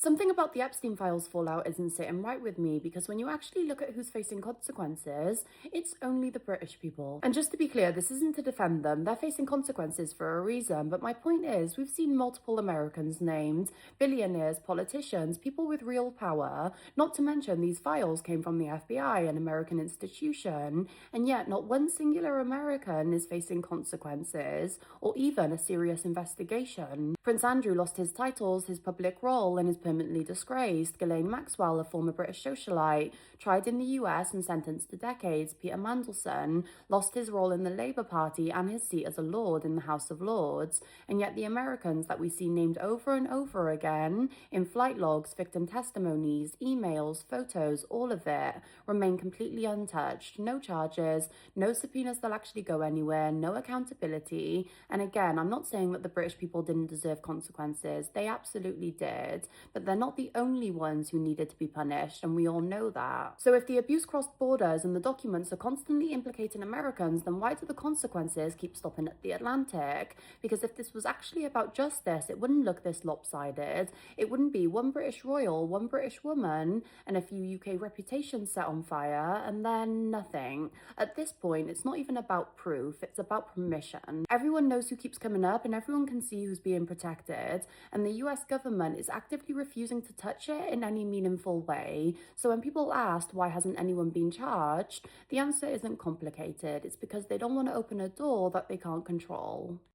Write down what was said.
Something about the Epstein files fallout isn't sitting right with me because when you actually look at who's facing consequences, it's only the British people. And just to be clear, this isn't to defend them, they're facing consequences for a reason, but my point is, we've seen multiple Americans named, billionaires, politicians, people with real power, not to mention these files came from the FBI, an American institution, and yet not one singular American is facing consequences, or even a serious investigation. Prince Andrew lost his titles, his public role, and is permanently disgraced. Ghislaine Maxwell, a former British socialite, tried in the US and sentenced to decades. Peter Mandelson lost his role in the Labour Party and his seat as a Lord in the House of Lords. And yet the Americans that we see named over and over again in flight logs, victim testimonies, emails, photos, all of it remain completely untouched. No charges, no subpoenas that'll actually go anywhere, no accountability. And again, I'm not saying that the British people didn't deserve consequences. They absolutely did. But they're not the only ones who needed to be punished, and we all know that. So if the abuse crossed borders and the documents are constantly implicating Americans, then why do the consequences keep stopping at the Atlantic? Because if this was actually about justice, it wouldn't look this lopsided. It wouldn't be one British royal, one British woman, and a few UK reputations set on fire, and then nothing. At this point, it's not even about proof, it's about permission. Everyone knows who keeps coming up, and everyone can see who's being protected, and the US government is actively refusing to touch it in any meaningful way. So when people asked why hasn't anyone been charged, the answer isn't complicated. It's because they don't want to open a door that they can't control.